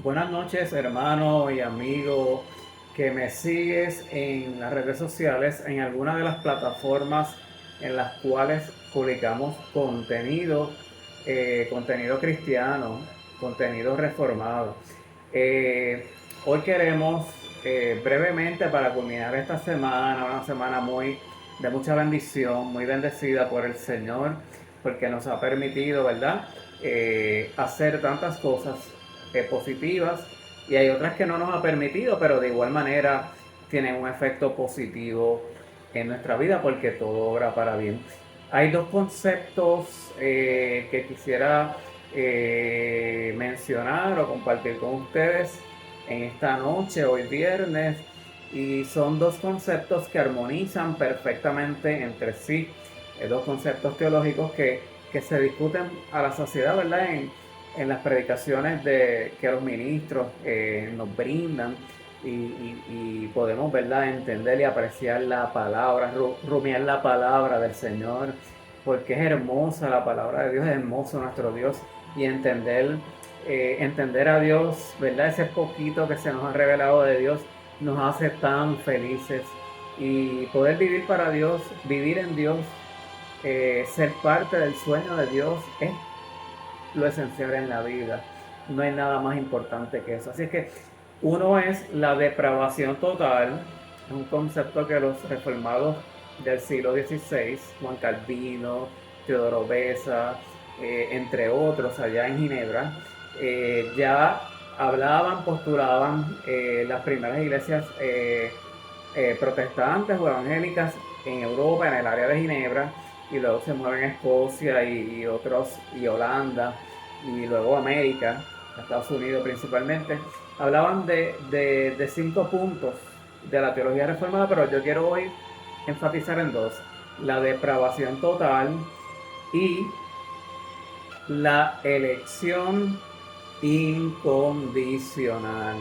Buenas noches, hermano y amigo que me sigues en las redes sociales, en alguna de las plataformas en las cuales publicamos contenido cristiano, contenido reformado. Eh, Hoy queremos brevemente, para culminar esta semana, una semana de mucha bendición, muy bendecida por el Señor, porque nos ha permitido, ¿verdad? Hacer tantas cosas positivas, y hay otras que no nos ha permitido, pero de igual manera tienen un efecto positivo en nuestra vida porque todo obra para bien. Hay dos conceptos que quisiera mencionar o compartir con ustedes en esta noche, hoy viernes, y son dos conceptos que armonizan perfectamente entre sí, dos conceptos teológicos que se discuten a la sociedad, ¿verdad? En las predicaciones que los ministros nos brindan, y podemos, ¿verdad?, entender y apreciar la palabra, rumiar la palabra del Señor, porque es hermosa la palabra de Dios, es hermoso nuestro Dios, y entender a Dios, ¿verdad? Ese poquito que se nos ha revelado de Dios nos hace tan felices, y poder vivir para Dios, vivir en Dios, ser parte del sueño de Dios es lo esencial en la vida. No hay nada más importante que eso. Así es que uno es la depravación total, un concepto que los reformados del siglo XVI, Juan Calvino, Teodoro Beza, entre otros allá en Ginebra, ya hablaban, postulaban, las primeras iglesias protestantes o evangélicas en Europa, en el área de Ginebra, y luego se mueven a Escocia y Holanda, y luego América, Estados Unidos principalmente. Hablaban de 5 puntos de la teología reformada, pero yo quiero hoy enfatizar en dos: la depravación total y la elección incondicional.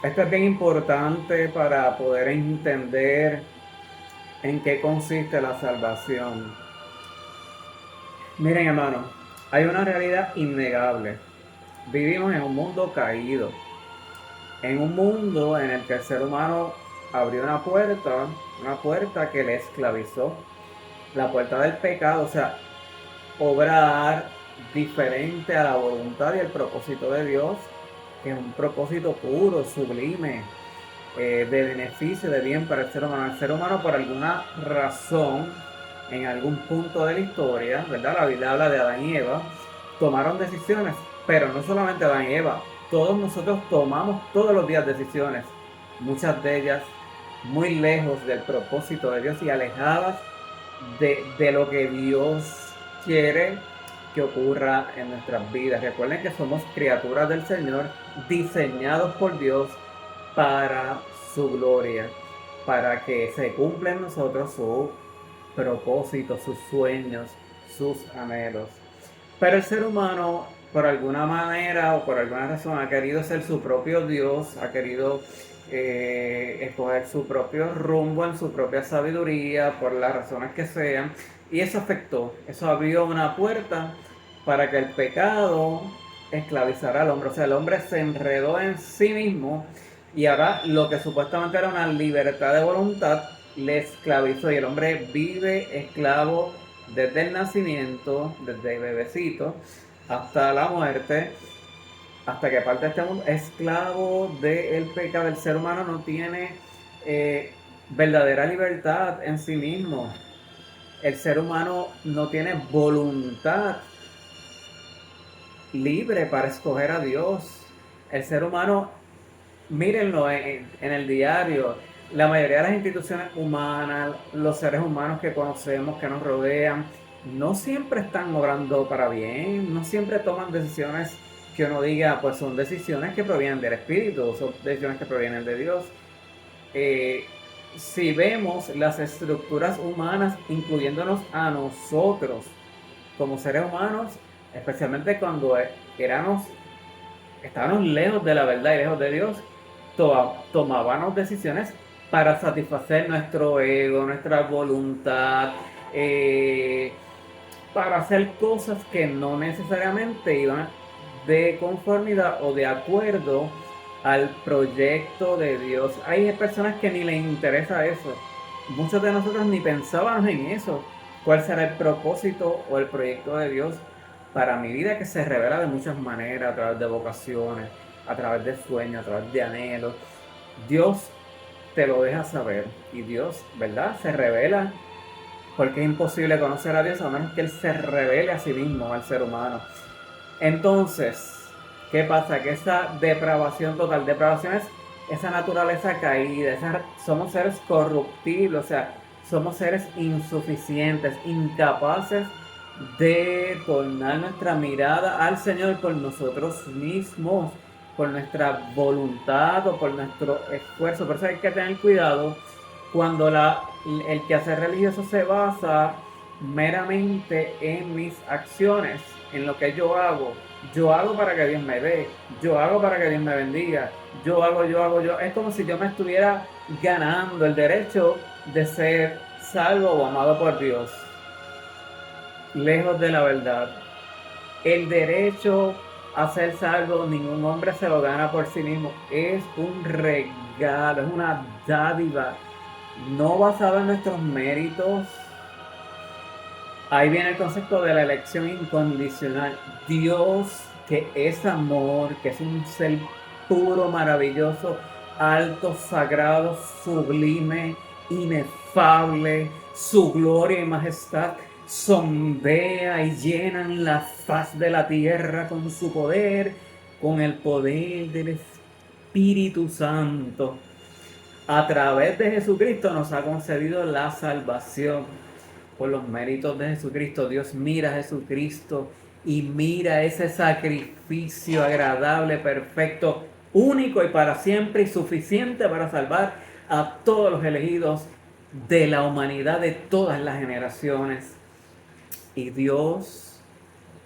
Esto es bien importante para poder entender en qué consiste la salvación. Miren, hermano, hay una realidad innegable. Vivimos en un mundo caído, en un mundo en el que el ser humano abrió una puerta que le esclavizó, la puerta del pecado, o sea, obrar diferente a la voluntad y el propósito de Dios, que es un propósito puro, sublime, de beneficio, de bien para el ser humano. El ser humano, por alguna razón, en algún punto de la historia, ¿verdad? La Biblia habla de Adán y Eva, tomaron decisiones, pero no solamente Adán y Eva, todos nosotros tomamos todos los días decisiones, muchas de ellas muy lejos del propósito de Dios y alejadas de lo que Dios quiere que ocurra en nuestras vidas. Recuerden que somos criaturas del Señor, diseñados por Dios para su gloria, para que se cumpla en nosotros su propósito, sus sueños, sus anhelos. Pero el ser humano, por alguna manera o por alguna razón, ha querido ser su propio Dios, ha querido escoger su propio rumbo en su propia sabiduría, por las razones que sean, y eso afectó, eso abrió una puerta para que el pecado esclavizara al hombre. O sea, el hombre se enredó en sí mismo, y ahora lo que supuestamente era una libertad de voluntad le esclavizó, y el hombre vive esclavo desde el nacimiento, desde bebecito hasta la muerte, hasta que parte de este mundo, esclavo del pecado. El ser humano no tiene verdadera libertad en sí mismo. El ser humano no tiene voluntad libre para escoger a Dios. El ser humano, mírenlo en el diario, la mayoría de las instituciones humanas, los seres humanos que conocemos, que nos rodean, no siempre están obrando para bien, no siempre toman decisiones que uno diga, pues son decisiones que provienen del Espíritu, son decisiones que provienen de Dios. Eh, si vemos las estructuras humanas, incluyéndonos a nosotros como seres humanos, especialmente cuando éramos estábamos lejos de la verdad y lejos de Dios, tomábamos decisiones para satisfacer nuestro ego, nuestra voluntad, para hacer cosas que no necesariamente iban de conformidad o de acuerdo al proyecto de Dios. Hay personas que ni les interesa eso. Muchos de nosotros ni pensábamos en eso. ¿Cuál será el propósito o el proyecto de Dios para mi vida, que se revela de muchas maneras, a través de vocaciones, a través de sueños, a través de anhelos? Dios te lo deja saber y Dios, ¿verdad?, se revela, porque es imposible conocer a Dios a menos que Él se revele a sí mismo, al ser humano. Entonces, ¿qué pasa? Que esa depravación total, depravación es esa naturaleza caída, somos seres corruptibles, o sea, somos seres insuficientes, incapaces de tornar nuestra mirada al Señor por nosotros mismos, por nuestra voluntad o por nuestro esfuerzo. Por eso hay que tener cuidado cuando el quehacer religioso se basa meramente en mis acciones, en lo que yo hago. Yo hago para que Dios me dé, yo hago para que Dios me bendiga, yo hago. Es como si yo me estuviera ganando el derecho de ser salvo o amado por Dios. Lejos de la verdad. El derecho a ser salvo, ningún hombre se lo gana por sí mismo. Es un regalo, es una dádiva, no basado en nuestros méritos. Ahí viene el concepto de la elección incondicional. Dios, que es amor, que es un ser puro, maravilloso, alto, sagrado, sublime, inefable, su gloria y majestad sondea y llenan la faz de la tierra con su poder, con el poder del Espíritu Santo. A través de Jesucristo nos ha concedido la salvación. Por los méritos de Jesucristo, Dios mira a Jesucristo y mira ese sacrificio agradable, perfecto, único y para siempre y suficiente para salvar a todos los elegidos de la humanidad de todas las generaciones. Y Dios,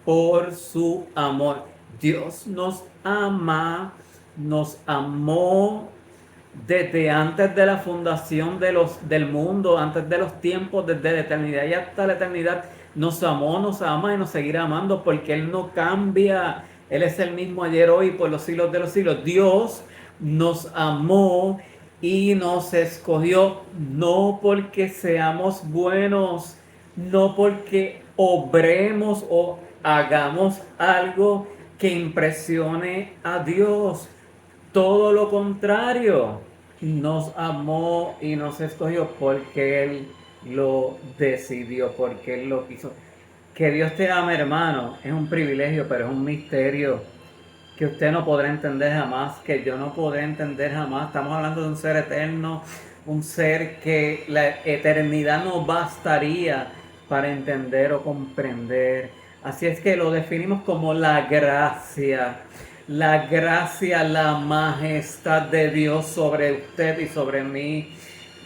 por su amor, Dios nos ama, nos amó desde antes de la fundación del mundo, antes de los tiempos, desde la eternidad y hasta la eternidad. Nos amó, nos ama y nos seguirá amando, porque Él no cambia. Él es el mismo ayer, hoy, por los siglos de los siglos. Dios nos amó y nos escogió, no porque seamos buenos, no porque obremos o hagamos algo que impresione a Dios. Todo lo contrario, nos amó y nos escogió porque Él lo decidió, porque Él lo quiso. Que Dios te ame, hermano, es un privilegio, pero es un misterio que usted no podrá entender jamás, que yo no podré entender jamás. Estamos hablando de un ser eterno, un ser que la eternidad no bastaría para entender o comprender. Así es que lo definimos como la gracia, la majestad de Dios sobre usted y sobre mí,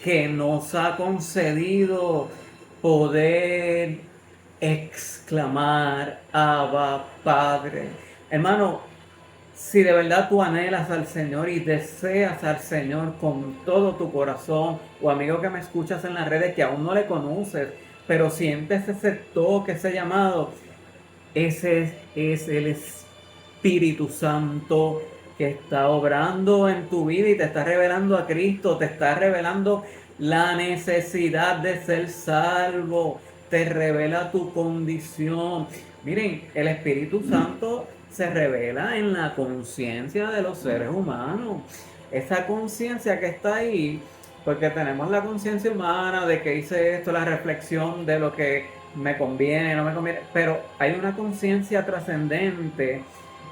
que nos ha concedido poder exclamar: Abba, Padre. Hermano, si de verdad tú anhelas al Señor y deseas al Señor con todo tu corazón, o amigo que me escuchas en las redes que aún no le conoces, pero sientes ese toque, ese llamado, ese es el Espíritu Santo que está obrando en tu vida y te está revelando a Cristo, te está revelando la necesidad de ser salvo, te revela tu condición. Miren, el Espíritu Santo se revela en la conciencia de los seres humanos. Esa conciencia que está ahí, porque tenemos la conciencia humana de que hice esto, la reflexión de lo que me conviene, no me conviene, pero hay una conciencia trascendente,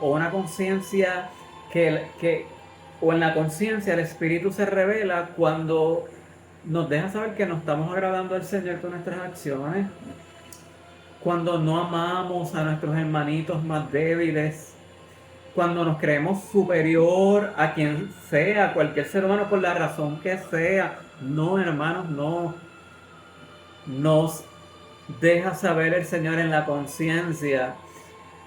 o una conciencia o en la conciencia el Espíritu se revela cuando nos deja saber que no estamos agradando al Señor con nuestras acciones, cuando no amamos a nuestros hermanitos más débiles, cuando nos creemos superior a quien sea, a cualquier ser humano, por la razón que sea. No, hermanos, no. Nos deja saber el Señor en la conciencia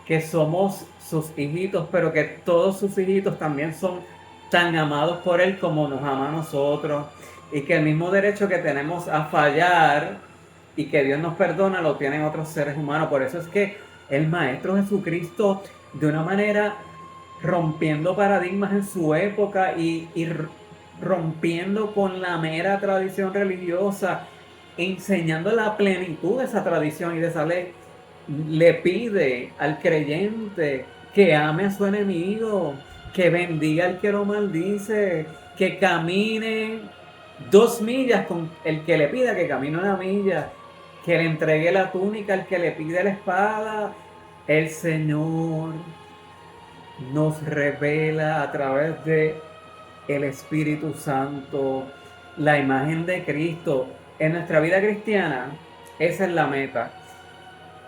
que somos sus hijitos, pero que todos sus hijitos también son tan amados por Él como nos ama a nosotros, y que el mismo derecho que tenemos a fallar y que Dios nos perdona lo tienen otros seres humanos. Por eso es que el Maestro Jesucristo de una manera rompiendo paradigmas en su época y rompiendo con la mera tradición religiosa, enseñando la plenitud de esa tradición y de esa ley. Le pide al creyente que ame a su enemigo, que bendiga al que lo maldice, que camine 2 millas con el que le pida que camine 1 milla, que le entregue la túnica al que le pide la espada. El Señor nos revela a través de el Espíritu Santo la imagen de Cristo en nuestra vida cristiana. Esa es la meta,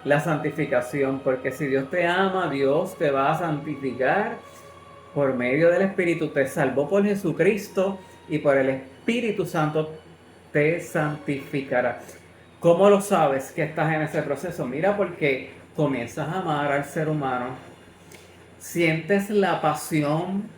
la santificación, porque si Dios te ama, Dios te va a santificar por medio del Espíritu. Te salvó por Jesucristo y por el Espíritu Santo te santificará. ¿Cómo lo sabes que estás en ese proceso? Mira, porque comienzas a amar al ser humano, sientes la pasión,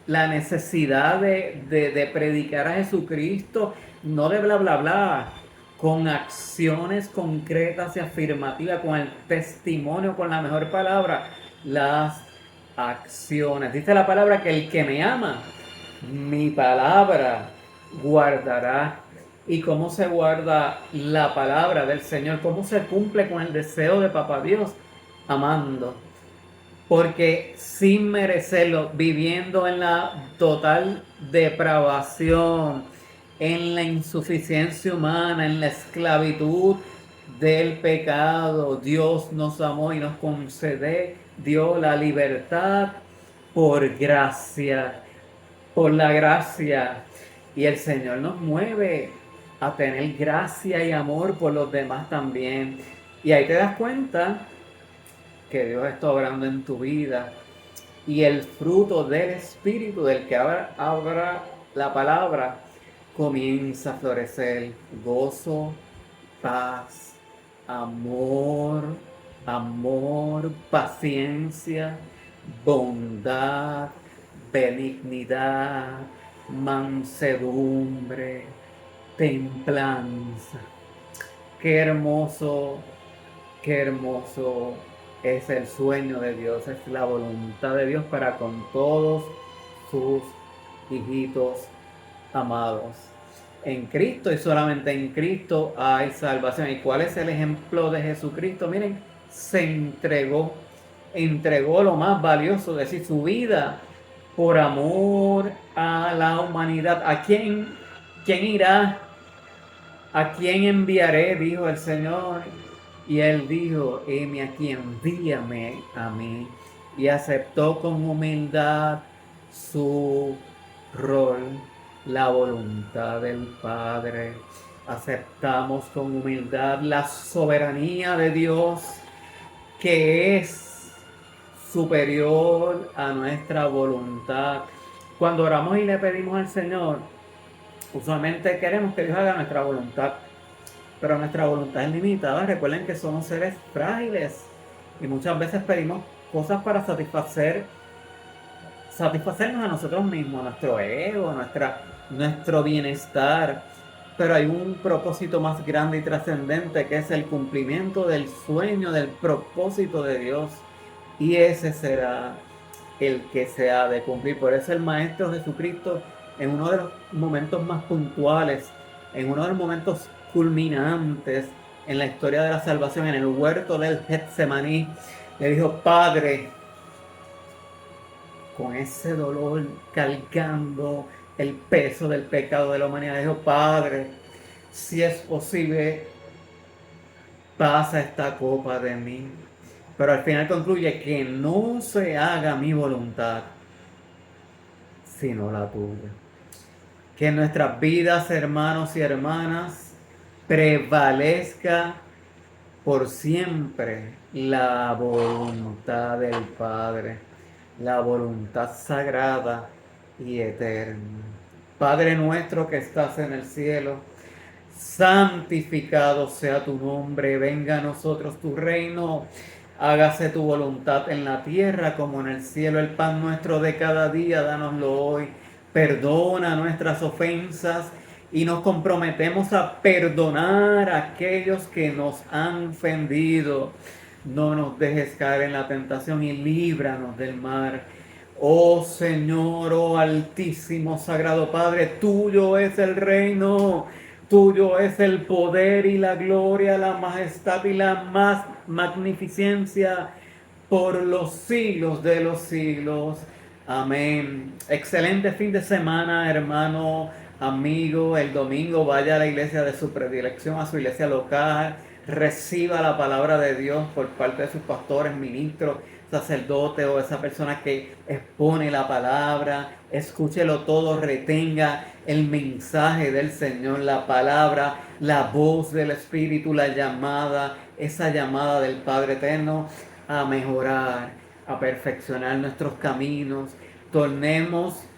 la necesidad de predicar a Jesucristo, no de bla, bla, bla, con acciones concretas y afirmativas, con el testimonio, con la mejor palabra, las acciones. Dice la palabra que el que me ama, mi palabra guardará. ¿Y cómo se guarda la palabra del Señor? ¿Cómo se cumple con el deseo de Papá Dios? Amando. Porque sin merecerlo, viviendo en la total depravación, en la insuficiencia humana, en la esclavitud del pecado, Dios nos amó y nos concedió la libertad por gracia, por la gracia. Y el Señor nos mueve a tener gracia y amor por los demás también. Y ahí te das cuenta que Dios está obrando en tu vida y el fruto del Espíritu del que abra la palabra comienza a florecer: gozo, paz, amor, paciencia, bondad, benignidad, mansedumbre, templanza. Qué hermoso, qué hermoso es el sueño de Dios, es la voluntad de Dios para con todos sus hijitos amados. En Cristo y solamente en Cristo hay salvación. ¿Y cuál es el ejemplo de Jesucristo? Miren, se entregó lo más valioso, es decir, su vida por amor a la humanidad. ¿Quién irá? ¿A quién enviaré?, dijo el Señor. Y él dijo: heme aquí, envíame a mí. Y aceptó con humildad su rol, la voluntad del Padre. Aceptamos con humildad la soberanía de Dios, que es superior a nuestra voluntad. Cuando oramos y le pedimos al Señor, usualmente queremos que Dios haga nuestra voluntad, pero nuestra voluntad es limitada. Recuerden que somos seres frágiles y muchas veces pedimos cosas para satisfacernos a nosotros mismos, nuestro ego, nuestro bienestar. Pero hay un propósito más grande y trascendente, que es el cumplimiento del sueño, del propósito de Dios. Y ese será el que se ha de cumplir. Por eso el Maestro Jesucristo, en uno de los momentos más puntuales, en uno de los momentos culminantes en la historia de la salvación, en el huerto del Getsemaní, le dijo: Padre, con ese dolor, cargando el peso del pecado de la humanidad, dijo: Padre, si es posible, pasa esta copa de mí. Pero al final concluye: que no se haga mi voluntad, sino la tuya. Que en nuestras vidas, hermanos y hermanas, prevalezca por siempre la voluntad del Padre, la voluntad sagrada y eterna. Padre nuestro que estás en el cielo, santificado sea tu nombre, venga a nosotros tu reino, hágase tu voluntad en la tierra como en el cielo. El pan nuestro de cada día, dánoslo hoy. Perdona nuestras ofensas y nos comprometemos a perdonar a aquellos que nos han ofendido. no nos dejes caer en la tentación y líbranos del mal. Oh Señor, oh Altísimo, Sagrado Padre, tuyo es el reino, tuyo es el poder y la gloria, la majestad y la más magnificencia por los siglos de los siglos. Amén. Excelente fin de semana, hermano, amigo. El domingo vaya a la iglesia de su predilección, a su iglesia local. Reciba la palabra de Dios por parte de sus pastores, ministros, sacerdotes o esa persona que expone la palabra. Escúchelo todo, retenga el mensaje del Señor, la palabra, la voz del Espíritu, la llamada, esa llamada del Padre Eterno a mejorar, a perfeccionar nuestros caminos.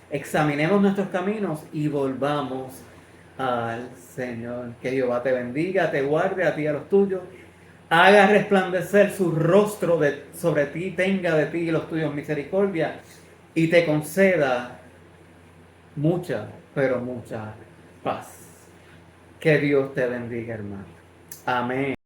Examinemos nuestros caminos y volvamos al Señor. Que Jehová te bendiga, te guarde a ti y a los tuyos. Haga resplandecer su rostro sobre ti, tenga de ti y los tuyos misericordia y te conceda mucha, pero mucha paz. Que Dios te bendiga, hermano. Amén.